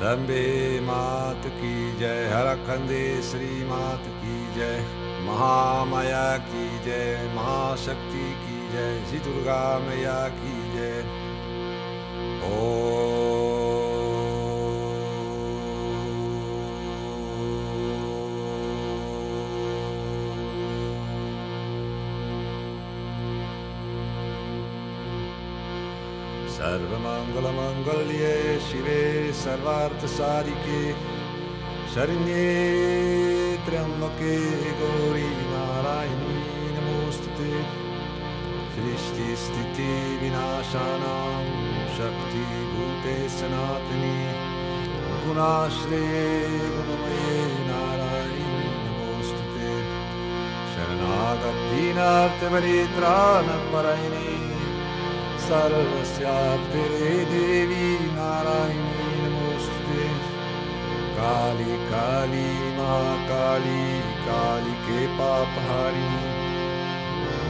Dambe Mat ki jai, Herakhan Shri Mat ki jai, Mahamaya ki jai, Mahashakti ki jai, Shri Durga Maya ki jai. Sarvamangalamangalye Shive Sarvarthasadike Sharanye Triambake Gauri Narayani Namostute Shrishti Stiti Vinashanam Shakti Bhute Sanatani Gunashre Gunamaye Narayani Namostute Sharanagati Narte Varitrana Parayani Sarvasyate Devi Narayani Namostute Kali Kali Ma Kali Kali Ke Papaharini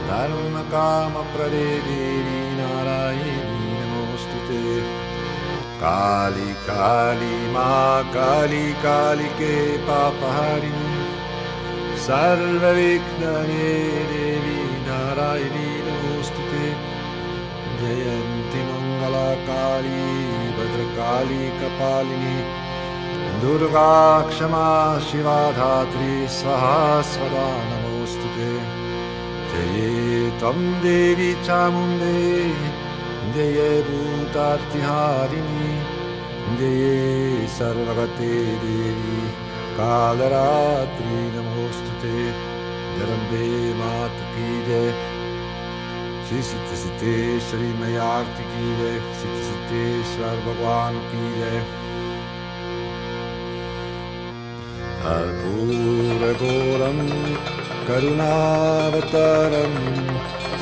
Dharma Kama Prade Devi Narayani Namostute Kali Kali Ma Kali Kali Ke Papaharini Sarva Vikhnane Devi Narayani Namostute Jayanti Mangala Kali Bhadrakali Kapalini Durga Kshama Shiva Dhatri Swaha Swada Namostute Jaye Tvam Devi Chamunde Jaye Bhutartiharini Jaye Sarvagate Devi Kalaratri Namostute Dharambe Mat Ki Jai Shri Siddhashram Mayarti ki jai, Siddhashram Bhagwan ki jai. Karpura Goram Karunavataram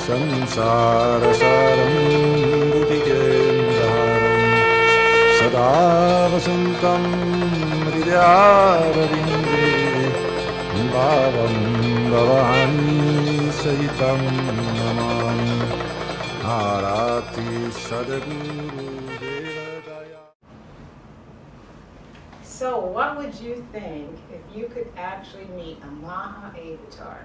Samsara Saram Buddhigendaram Sada Vasantam Hridayarvinde Bhavam Bhavani Sahitam Namami Arati Sadguru Devadaya. So what would you think if you could actually meet a Maha-avatar?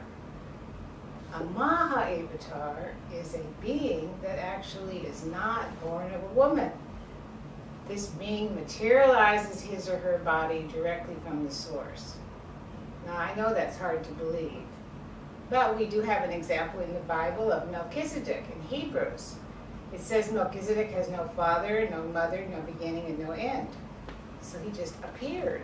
A Maha-avatar is a being that actually is not born of a woman. This being materializes his or her body directly from the source. Now I know that's hard to believe, but we do have an example in the Bible of Melchizedek in Hebrews. It says Melchizedek has no father, no mother, no beginning, and no end. So he just appeared.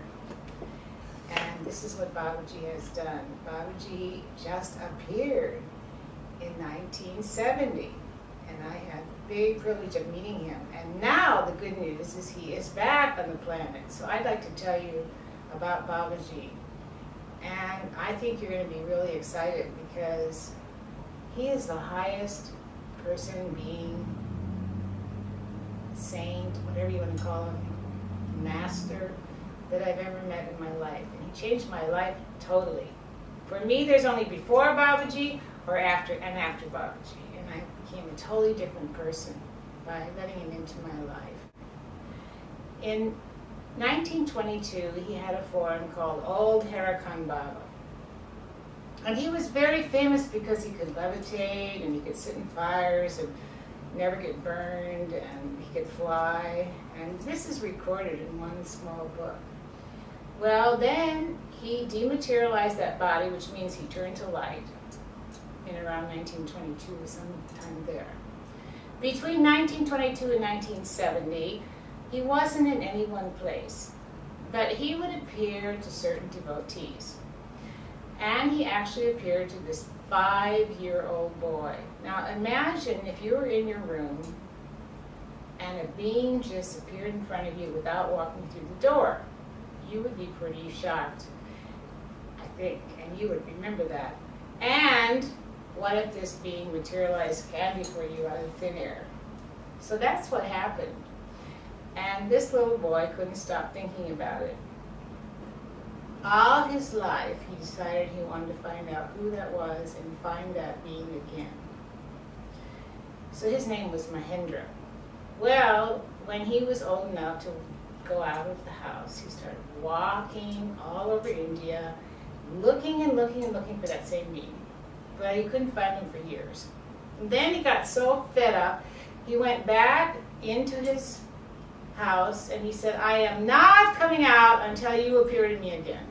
And this is what Babaji has done. Babaji just appeared in 1970. And I had the big privilege of meeting him. And now the good news is he is back on the planet. So I'd like to tell you about Babaji. And I think you're going to be really excited because he is the highest person, being, saint, whatever you want to call him, master that I've ever met in my life. And he changed my life totally. For me, there's only before Babaji or after Babaji. And I became a totally different person by letting him into my life. In 1922, he had a forum called Old Haidakhan Baba. And he was very famous because he could levitate and he could sit in fires and never get burned and he could fly. And this is recorded in one small book. Well, then he dematerialized that body, which means he turned to light in around 1922, sometime there. Between 1922 and 1970, he wasn't in any one place, but he would appear to certain devotees. And he actually appeared to this 5-year-old boy. Now imagine if you were in your room and a being just appeared in front of you without walking through the door. You would be pretty shocked, I think, and you would remember that. And what if this being materialized candy for you out of thin air? So that's what happened. And this little boy couldn't stop thinking about it. All his life, he decided he wanted to find out who that was and find that being again. So his name was Mahendra. Well, when he was old enough to go out of the house. He started walking all over India, looking and looking and looking for that same meeting. But he couldn't find him for years. And then he got so fed up, he went back into his house and he said, I am not coming out until you appear to me again.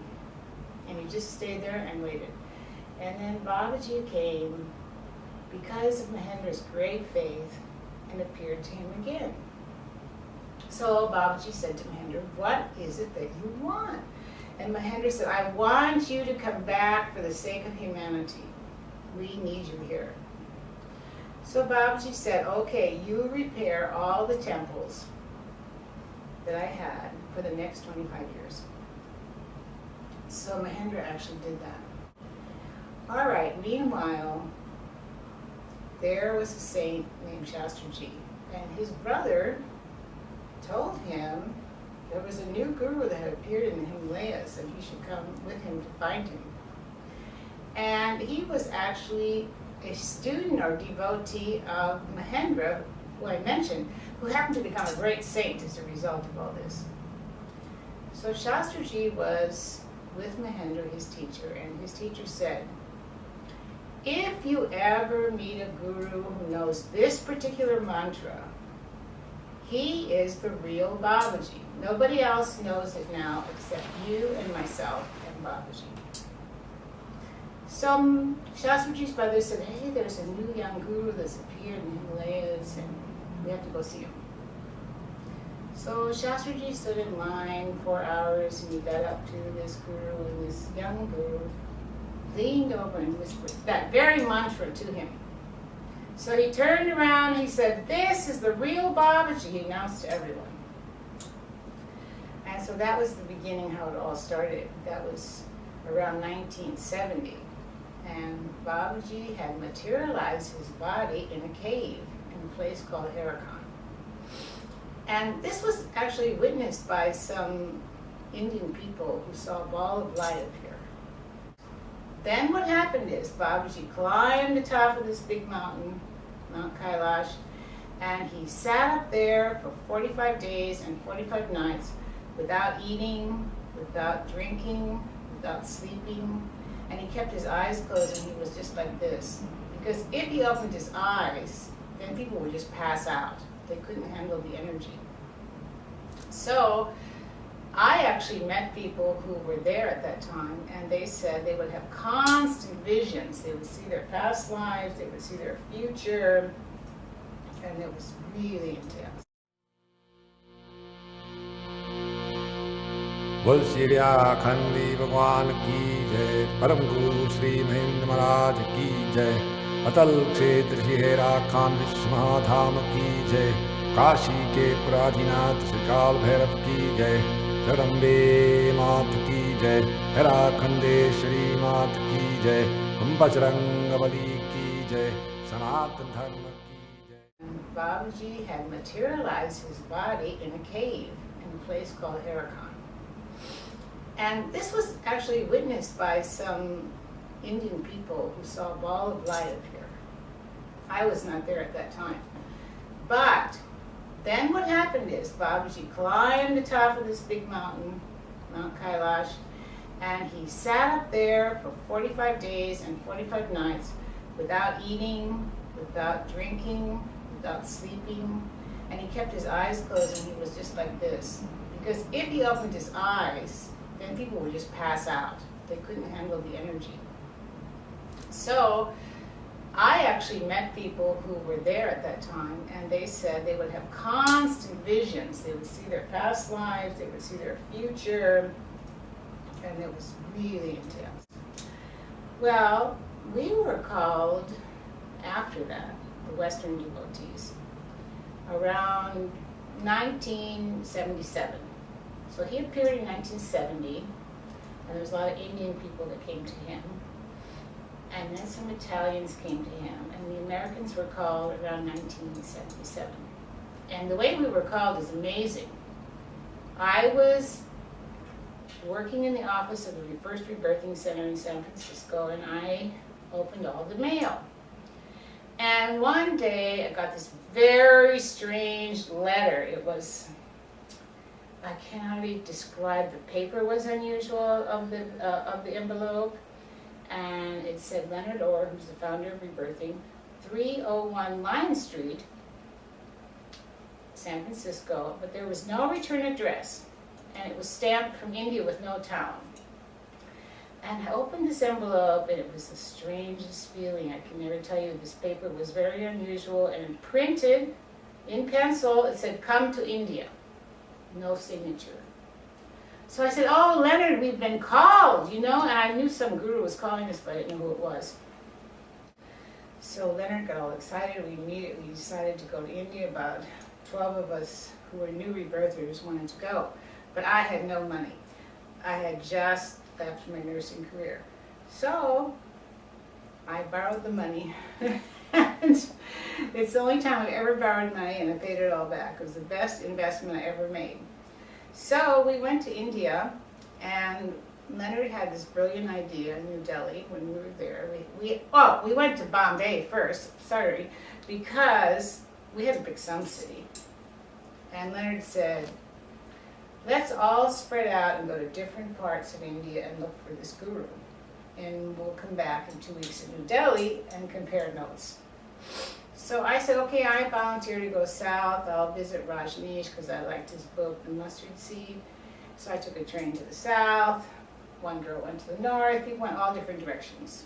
And he just stayed there and waited. And then Babaji came because of Mahendra's great faith and appeared to him again. So Babaji said to Mahendra, what is it that you want? And Mahendra said, I want you to come back for the sake of humanity. We need you here. So Babaji said, okay, you repair all the temples that I had for the next 25 years. So Mahendra actually did that. All right, meanwhile, there was a saint named Shastriji, and his brother told him there was a new guru that had appeared in the Himalayas and he should come with him to find him. And he was actually a student or devotee of Mahendra, who I mentioned, who happened to become a great saint as a result of all this. So Shastriji was with Mahendra, his teacher, and his teacher said, if you ever meet a guru who knows this particular mantra, he is the real Babaji. Nobody else knows it now except you and myself and Babaji. So Shastriji's brother said, hey, there's a new young guru that's appeared in the Himalayas and we have to go see him. So Shastriji stood in line 4 hours and he got up to this guru, and this young guru leaned over and whispered that very mantra to him. So he turned around and he said, this is the real Babaji, he announced to everyone. And so that was the beginning how it all started. That was around 1970. And Babaji had materialized his body in a cave in a place called Herakhan. And this was actually witnessed by some Indian people who saw a ball of light appear. Then what happened is Babaji climbed the top of this big mountain, Mount Kailash, and he sat up there for 45 days and 45 nights without eating, without drinking, without sleeping, and he kept his eyes closed and he was just like this. Because if he opened his eyes, then people would just pass out. They couldn't handle the energy. So I actually met people who were there at that time, and they said they would have constant visions. They would see their past lives, they would see their future, and it was really intense. बोल श्री हेराखन भगवान की जय, परम गुरु श्री महेंद्र महाराज की जय, अतल क्षेत्र श्री हेराखान विश्व महाधाम की जय, काशी के पुराधीनाथ श्री काल भैरव की जय, जगदम्बे मात की जय, हेराखंडेश्वरी मात की जय, बजरंगबली की जय, सनातन धर्म की जय. Babaji had materialized his body in a cave in a place called Herakhan. And this was actually witnessed by some Indian people who saw a ball of light appear. I was not there at that time. But then what happened is Babaji climbed the top of this big mountain, Mount Kailash, and he sat up there for 45 days and 45 nights without eating, without drinking, without sleeping, and he kept his eyes closed and he was just like this. Because if he opened his eyes, then people would just pass out. They couldn't handle the energy. So I actually met people who were there at that time, and they said they would have constant visions. They would see their past lives, they would see their future, and it was really intense. Well, we were called after that, the Western devotees, around 1977. So he appeared in 1970, and there was a lot of Indian people that came to him. And then some Italians came to him, and the Americans were called around 1977. And the way we were called is amazing. I was working in the office of the first rebirthing center in San Francisco, and I opened all the mail. And one day I got this very strange letter. It was I can't hardly describe. The paper was unusual of the envelope, and it said Leonard Orr, who's the founder of Rebirthing, 301 Lion Street, San Francisco, but there was no return address, and it was stamped from India with no town. And I opened this envelope, and it was the strangest feeling. I can never tell you. This paper was very unusual, and printed in pencil, it said, "Come to India." No signature. So I said, "Oh, Leonard, we've been called, you know," and I knew some guru was calling us, but I didn't know who it was. So Leonard got all excited. We immediately decided to go to India. About 12 of us who were new rebirthers wanted to go, but I had no money. I had just left my nursing career. So I borrowed the money. And it's the only time I've ever borrowed money, and I paid it all back. It was the best investment I ever made. So we went to India, and Leonard had this brilliant idea in New Delhi when we were there. We went to Bombay first, because we had to pick some city. And Leonard said, "Let's all spread out and go to different parts of India and look for this guru. And we'll come back in 2 weeks in New Delhi and compare notes." So I said, okay, I volunteer to go south. I'll visit Rajneesh because I liked his book, The Mustard Seed. So I took a train to the south. One girl went to the north. We went all different directions.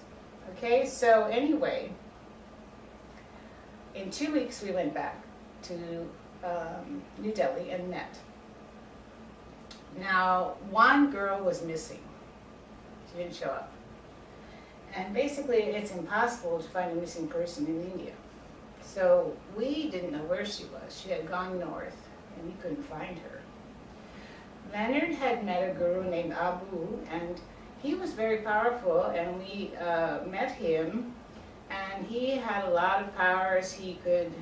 Okay, so anyway, in 2 weeks we went back to New Delhi and met. Now, one girl was missing. She didn't show up. And basically, it's impossible to find a missing person in India. So we didn't know where she was. She had gone north, and we couldn't find her. Leonard had met a guru named Abu, and he was very powerful, and we met him, and he had a lot of powers. He could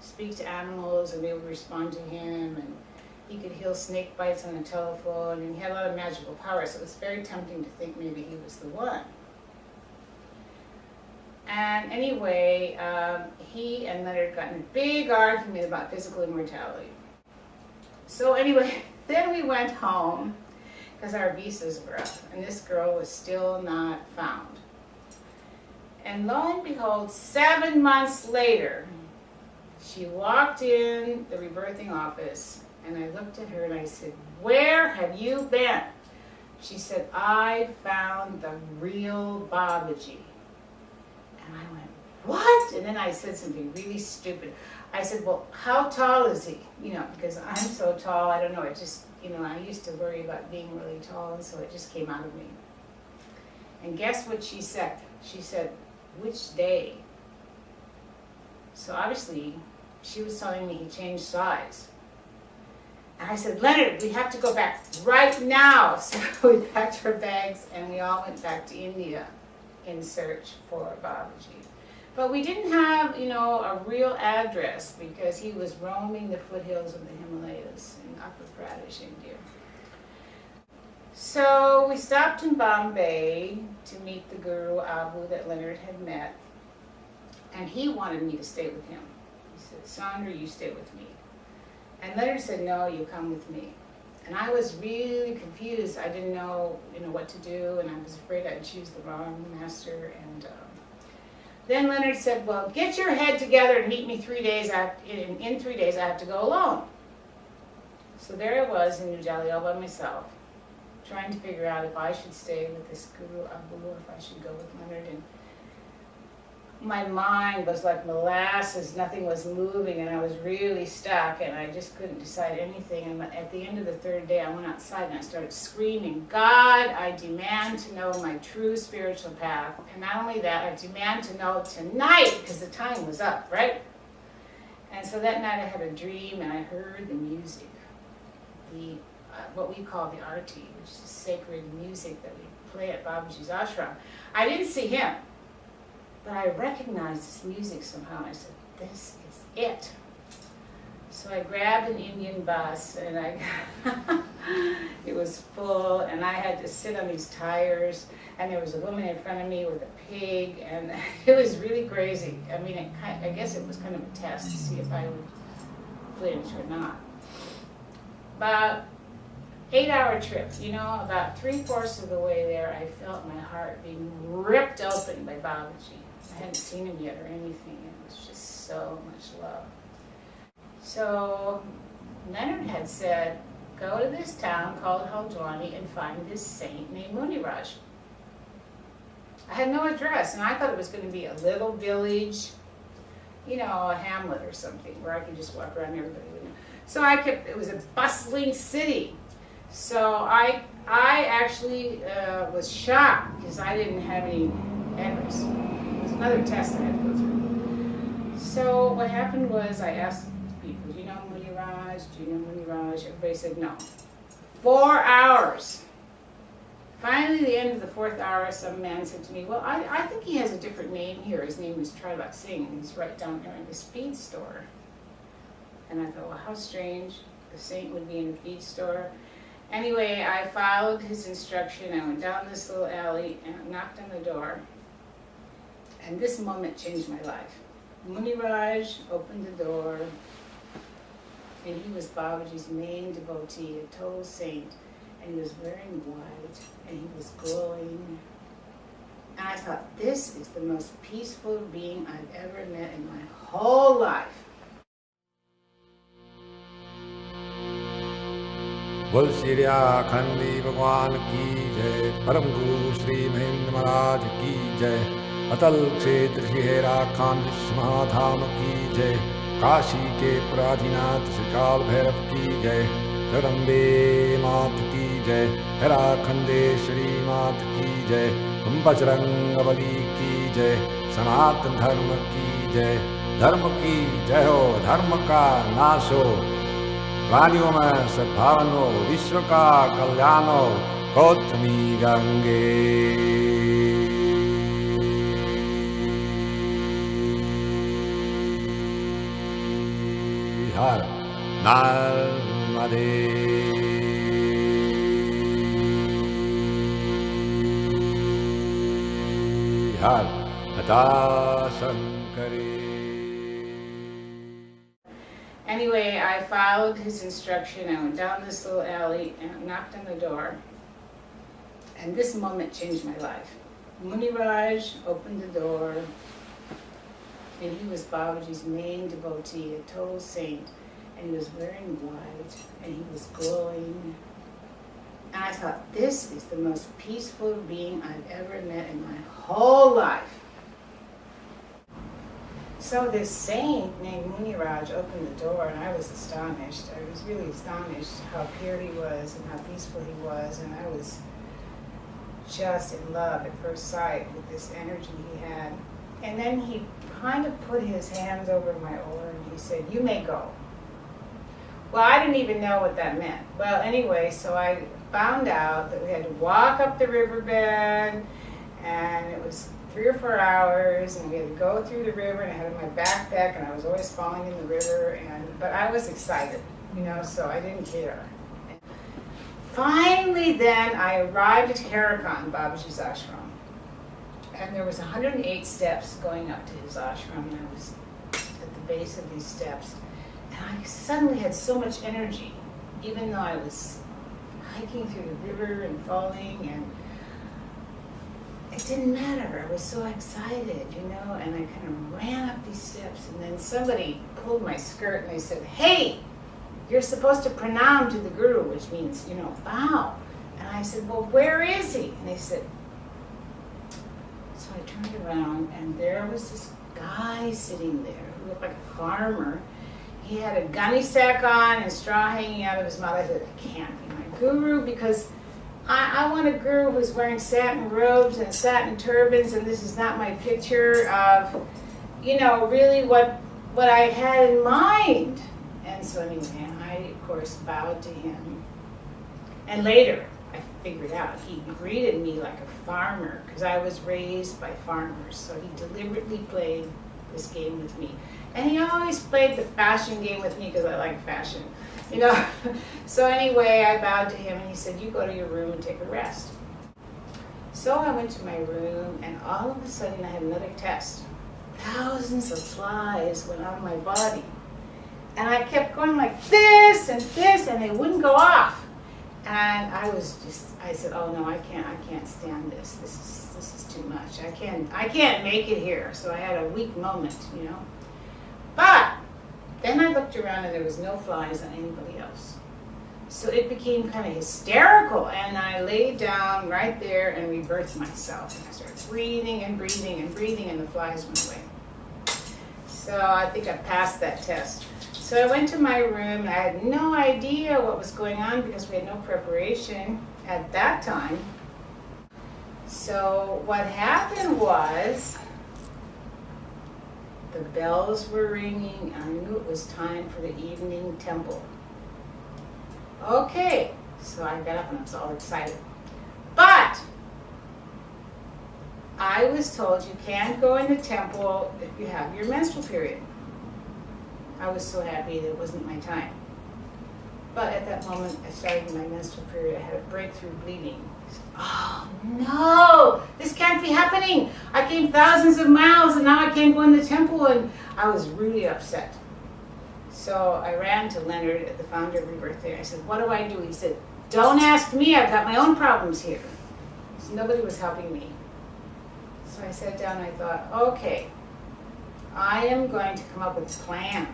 speak to animals, and they would respond to him, and he could heal snake bites on the telephone, and he had a lot of magical powers, so it was very tempting to think maybe he was the one. And anyway, he and Leonard got in a big argument about physical immortality. So anyway, then we went home because our visas were up, and this girl was still not found. And lo and behold, 7 months later, she walked in the rebirthing office, and I looked at her and I said, "Where have you been?" She said, "I found the real Babaji." And I went, "What?" And then I said something really stupid. I said, "Well, how tall is he?" You know, because I'm so tall, I don't know, it just, you know, I used to worry about being really tall, and so it just came out of me. And guess what she said? She said, "Which day?" So obviously, she was telling me he changed size. And I said, "Leonard, we have to go back right now." So we packed our bags, and we all went back to India in search for Babaji. But we didn't have, you know, a real address because he was roaming the foothills of the Himalayas in Upper Pradesh, India. So we stopped in Bombay to meet the guru Abu that Leonard had met, and he wanted me to stay with him. He said, "Sondra, you stay with me." And Leonard said, "No, you come with me." And I was really confused. I didn't know, you know, what to do, and I was afraid I'd choose the wrong master. And then Leonard said, "Well, get your head together and meet me 3 days. In 3 days, I have to go alone." So there I was in New Delhi all by myself, trying to figure out if I should stay with this guru Abu or if I should go with Leonard. And my mind was like molasses, nothing was moving, and I was really stuck, and I just couldn't decide anything. And at the end of the 3rd day, I went outside and I started screaming, "God, I demand to know my true spiritual path. And not only that, I demand to know tonight," because the time was up, right? And so that night I had a dream, and I heard the music, the what we call the arti, which is sacred music that we play at Babaji's ashram. I didn't see him, but I recognized this music somehow, and I said, "This is it." So I grabbed an Indian bus, and it was full, and I had to sit on these tires, and there was a woman in front of me with a pig, and it was really crazy. I mean, I guess it was kind of a test to see if I would flinch or not. But 8-hour trip, you know, about 3/4 of the way there, I felt my heart being ripped open by Babaji. I hadn't seen him yet or anything. It was just so much love. So Leonard had said, go to this town called Haldwani and find this saint named Muniraj. I had no address, and I thought it was going to be a little village, you know, a hamlet or something where I could just walk around and everybody would know. So it was a bustling city. So I actually was shocked because I didn't have any address. It was another test I had to go through. So what happened was I asked people, do you know Muniraj? Do you know Muniraj? Everybody said no. 4 hours. Finally, at the end of the 4th hour, some man said to me, well, I think he has a different name here. His name is Trilak Singh, and he's right down there in this feed store. And I thought, well, how strange. The saint would be in a feed store. Anyway, I followed his instruction. I went down this little alley and knocked on the door. And this moment changed my life. Muniraj opened the door, and he was Babaji's main devotee, a total saint. And he was wearing white, and he was glowing. And I thought, this is the most peaceful being I've ever met in my whole life. बोल श्री हेराखन भगवान की जय। परम गुरु श्री महेंद्र महाराज की जय। अतल क्षेत्र श्री हेराखान महाधाम की जय। काशी के पुराधीनाथ श्री काल भैरव की जय। जगदम्बे मात की जय। हेराखंडेश्वरी मात की जय। बजरंगबली की जय। सनातन धर्म की जय। धर्म की जय हो, धर्म का नाश हो, प्राणियों में सद्भावन हो, विश्व का कल्याण हो। गौतमी गंगे हर नर्मदे हर लता शंकरे। Anyway, I followed his instruction. I went down this little alley and knocked on the door. And this moment changed my life. Muniraj opened the door, and he was Babaji's main devotee, a total saint. And he was wearing white, and he was glowing. And I thought, this is the most peaceful being I've ever met in my whole life. So this saint named Muniraj opened the door, and I was astonished. I was really astonished how pure he was and how peaceful he was, and I was just in love at first sight with this energy he had. And then he kind of put his hands over my oar and he said, you may go. Well, I didn't even know what that meant. Well, anyway, so I found out that we had to walk up the riverbed, and it was 3 or 4 hours, and we had to go through the river, and I had my backpack, and I was always falling in the river, but I was excited, you know, so I didn't care. Finally, then, I arrived at Herakhan Babaji's ashram, and there was 108 steps going up to his ashram, and I was at the base of these steps, and I suddenly had so much energy, even though I was hiking through the river and falling, and it didn't matter. I was so excited, you know, and I kind of ran up these steps, and then somebody pulled my skirt and they said, hey, you're supposed to pranam to the Guru, which means, you know, bow. And I said, well, where is he? And they said, so I turned around, and there was this guy sitting there who looked like a farmer. He had a gunny sack on and straw hanging out of his mouth. I said, that can't be my Guru, because I want a Guru who's wearing satin robes and satin turbans, and this is not my picture of, you know, really what I had in mind. And so anyway, I, of course, bowed to him. And later, I figured out he greeted me like a farmer, because I was raised by farmers. So he deliberately played this game with me. And he always played the fashion game with me because I like fashion. You know, so anyway, I bowed to him, and he said, you go to your room and take a rest. So I went to my room, and all of a sudden I had another test. Thousands of flies went on my body. And I kept going like this, and they wouldn't go off. And I said, oh no, I can't stand this. This is too much. I can't make it here. So I had a weak moment, you know. But then I looked around and there was no flies on anybody else. So it became kind of hysterical, and I laid down right there and rebirthed myself. And I started breathing and breathing and breathing, and the flies went away. So I think I passed that test. So I went to my room, and I had no idea what was going on because we had no preparation at that time. So what happened was, the bells were ringing, and I knew it was time for the evening temple. Okay, so I got up and I was all excited. But I was told you can't go in the temple if you have your menstrual period. I was so happy that it wasn't my time. But at that moment, I started my menstrual period. I had a breakthrough bleeding. Oh no, this can't be happening. I came thousands of miles and now I can't go in the temple, and I was really upset. So I ran to Leonard at the founder of Rebirth There. I said, what do I do? He said, don't ask me, I've got my own problems here. So nobody was helping me. So I sat down and I thought, okay, I am going to come up with a plan.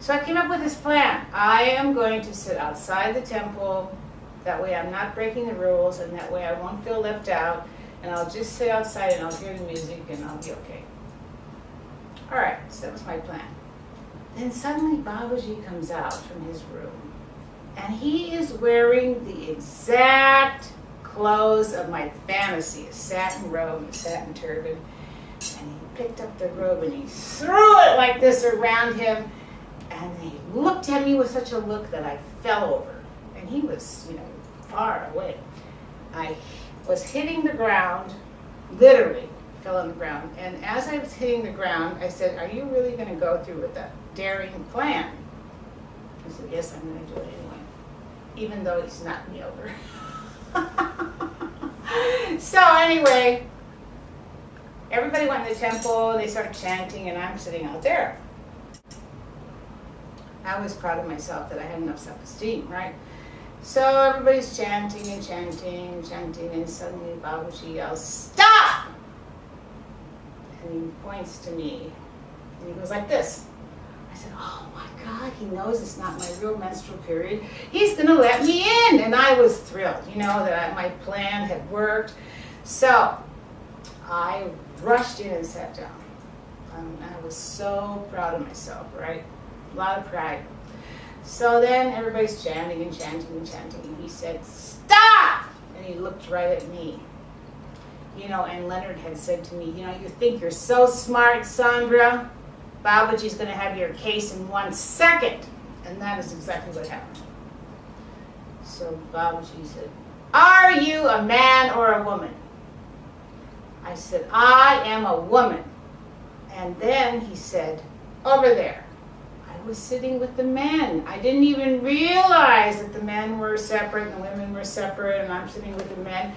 So I came up with this plan. I am going to sit outside the temple. That way I'm not breaking the rules, and that way I won't feel left out, and I'll just sit outside and I'll hear the music and I'll be okay. All right, so that was my plan. Then suddenly Babaji comes out from his room, and he is wearing the exact clothes of my fantasy, a satin robe, a satin turban, and he picked up the robe and he threw it like this around him, and he looked at me with such a look that I fell over, and he was, you know, far away. I was hitting the ground, literally fell on the ground, and as I was hitting the ground, I said, are you really going to go through with that daring plan? He said, yes, I'm going to do it anyway, even though he's knocked me over. So anyway, everybody went to the temple, and they started chanting, and I'm sitting out there. I was proud of myself that I had enough self-esteem, right? So everybody's chanting and chanting and chanting, and suddenly Babaji yells, stop! And he points to me, and he goes like this. I said, oh my God, he knows it's not my real menstrual period. He's going to let me in. And I was thrilled, you know, that my plan had worked. So I rushed in and sat down. I was so proud of myself, right? A lot of pride. So then everybody's chanting and chanting and chanting, and he said, stop! And he looked right at me. You know, and Leonard had said to me, you know, you think you're so smart, Sondra? Babaji's going to have your case in 1 second. And that is exactly what happened. So Babaji said, are you a man or a woman? I said, I am a woman. And then he said, over there. I was sitting with the men. I didn't even realize that the men were separate and the women were separate, and I'm sitting with the men,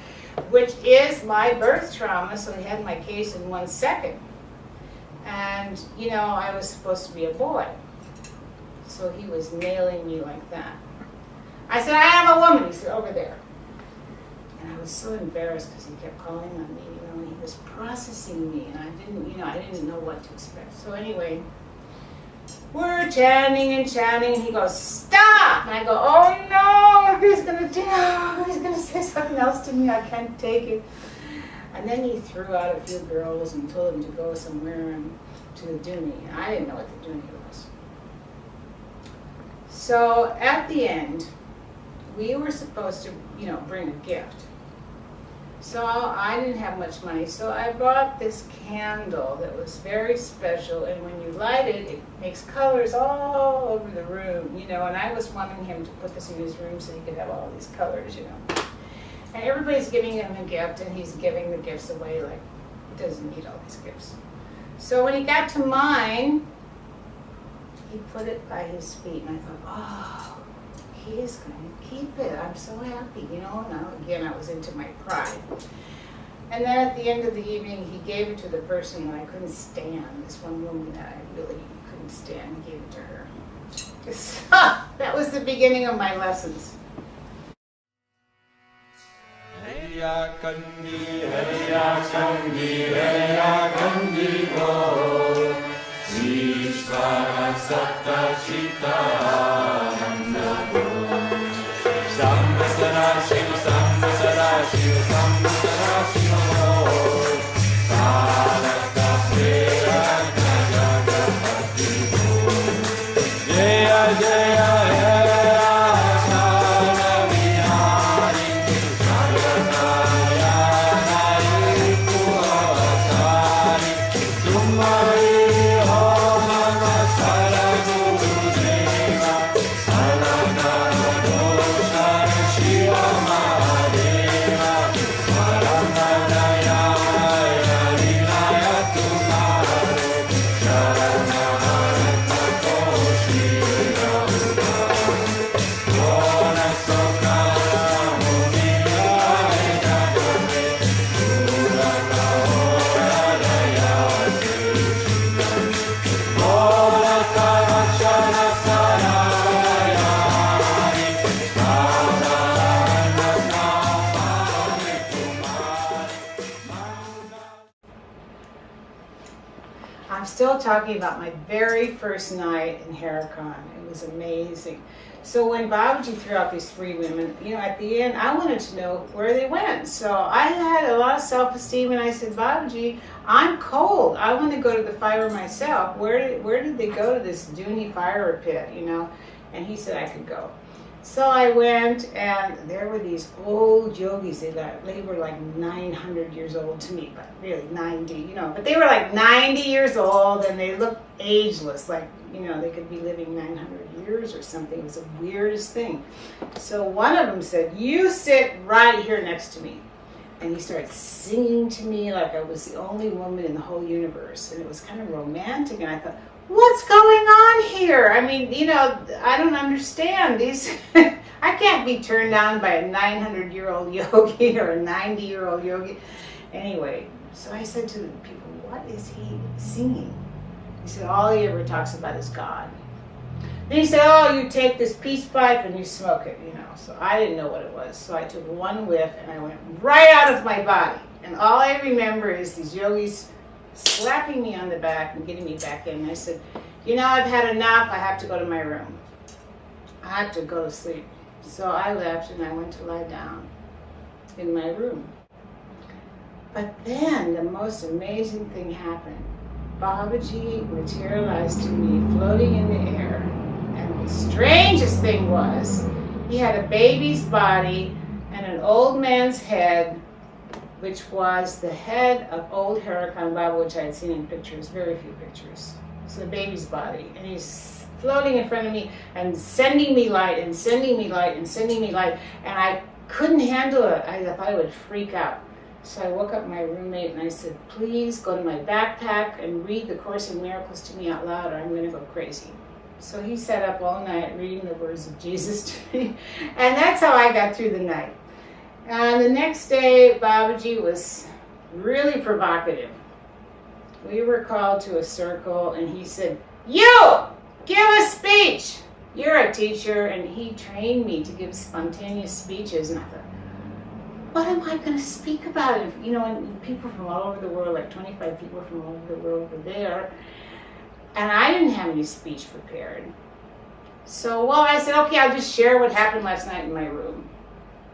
which is my birth trauma, so he had my case in 1 second. And, you know, I was supposed to be a boy. So he was nailing me like that. I said, I am a woman. He said, over there. And I was so embarrassed because he kept calling on me, you know, and he was processing me, and I didn't know what to expect. So anyway, we're chanting and chanting, and he goes, stop! And I go, oh no, he's gonna say something else to me, I can't take it. And then he threw out a few girls and told them to go somewhere and to the Duni. And I didn't know what the Duni was. So at the end, we were supposed to, you know, bring a gift. So I didn't have much money, so I bought this candle that was very special, and when you light it, it makes colors all over the room, you know, and I was wanting him to put this in his room so he could have all these colors, you know. And everybody's giving him a gift, and he's giving the gifts away like he doesn't need all these gifts. So when he got to mine, he put it by his feet, and I thought, oh, he is going to keep it. I'm so happy, you know. Now again, I was into my pride. And then at the end of the evening, he gave it to the person that I couldn't stand, this one woman that I really couldn't stand. He gave it to her. That was the beginning of my lessons. Herakhan Go Vishwa Satta Chita Anandpuri Sambha Sadashiv Sambha Sadashiv Sambha Sadashiv Saraka Preraka Jagapati Jaya Jaya I'm still talking about my very first night in Herakhan. It was amazing. So when Babaji threw out these 3 women, at the end, I wanted to know where they went. So I had a lot of self-esteem, and I said, Babaji, I'm cold. I want to go to the fire myself. Where did they go to this Dooney fire pit, And he said I could go. So I went, and there were these old yogis. They were like 900 years old to me, but really 90, But they were like 90 years old, and they looked ageless, like, they could be living 900 years or something. It was the weirdest thing. So one of them said, you sit right here next to me. And he started singing to me like I was the only woman in the whole universe. And it was kind of romantic, and I thought, what's going on here? I mean, I don't understand these. I can't be turned on by a 900-year-old yogi or a 90-year-old yogi. Anyway, so I said to the people, what is he singing? He said, all he ever talks about is God. Then he said, oh, you take this peace pipe and you smoke it, So I didn't know what it was. So I took one whiff and I went right out of my body. And all I remember is these yogis slapping me on the back and getting me back in. And I said, I've had enough. I have to go to my room. I have to go to sleep. So I left and I went to lie down in my room. But then the most amazing thing happened. Babaji materialized to me floating in the air. And the strangest thing was, he had a baby's body and an old man's head, which was the head of old Haidakhan Babaji, which I had seen in pictures, very few pictures. It's the baby's body. And he's floating in front of me and sending me light and sending me light and sending me light. And I couldn't handle it. I thought I would freak out. So I woke up my roommate and I said, please go to my backpack and read the Course in Miracles to me out loud or I'm going to go crazy. So he sat up all night reading the words of Jesus to me. And that's how I got through the night. And the next day, Babaji was really provocative. We were called to a circle, and he said, you, give a speech. You're a teacher, and he trained me to give spontaneous speeches. And I thought, what am I going to speak about? And people from all over the world, like 25 people from all over the world were there. And I didn't have any speech prepared. So, I said, okay, I'll just share what happened last night in my room.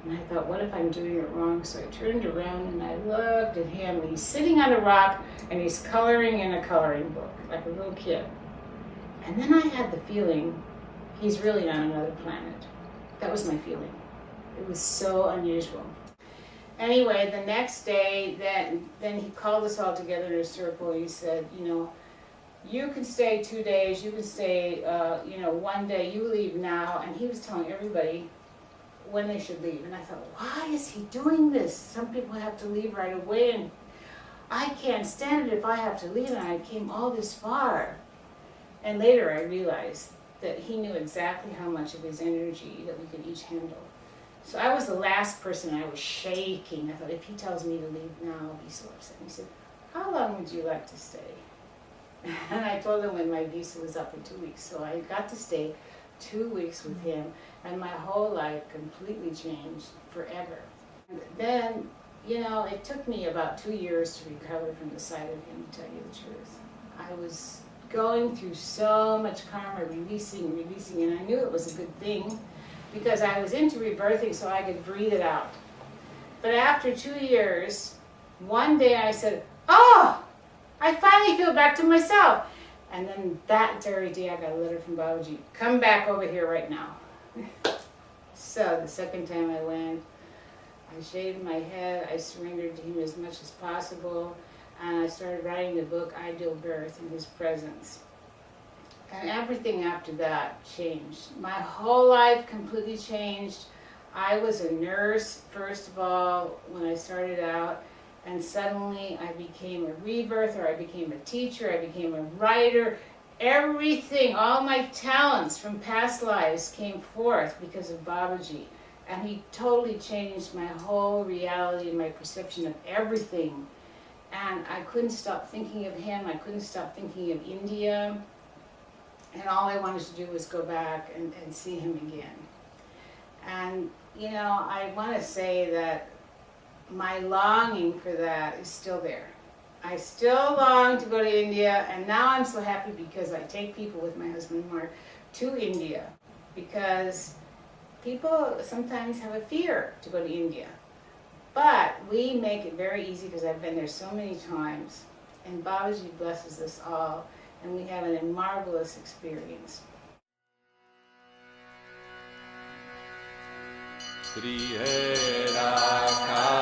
And I thought, what if I'm doing it wrong? So I turned around and I looked at him. And he's sitting on a rock and he's coloring in a coloring book, like a little kid. And then I had the feeling he's really on another planet. That was my feeling. It was so unusual. Anyway, the next day, then he called us all together in a circle. He said, you can stay 2 days, you can stay, 1 day, you leave now. And he was telling everybody when they should leave. And I thought, why is he doing this? Some people have to leave right away, and I can't stand it if I have to leave, and I came all this far. And later I realized that he knew exactly how much of his energy that we could each handle. So I was the last person, and I was shaking. I thought, if he tells me to leave now, I'll be so upset. And he said, how long would you like to stay? And I told him when my visa was up in 2 weeks. So I got to stay 2 weeks with him, and my whole life completely changed forever. Then, you know, it took me about 2 years to recover from the sight of him, to tell you the truth. I was going through so much karma, releasing, and I knew it was a good thing because I was into rebirthing so I could breathe it out. But after 2 years, one day I said, oh, I finally feel back to myself. And then that very day I got a letter from Babaji, come back over here right now. So the second time I went, I shaved my head, I surrendered to him as much as possible, and I started writing the book, Ideal Birth, in his presence. And everything after that changed. My whole life completely changed. I was a nurse, first of all, when I started out, and suddenly I became a rebirther, I became a teacher, I became a writer. Everything, all my talents from past lives came forth because of Babaji. And he totally changed my whole reality and my perception of everything. And I couldn't stop thinking of him, I couldn't stop thinking of India. And all I wanted to do was go back and see him again. And, you know, I want to say that my longing for that is still there. I still long to go to India, and now I'm so happy because I take people with my husband Mark to India, because people sometimes have a fear to go to India. But we make it very easy because I've been there so many times, and Babaji blesses us all, and we have a marvelous experience. Sri Herakhan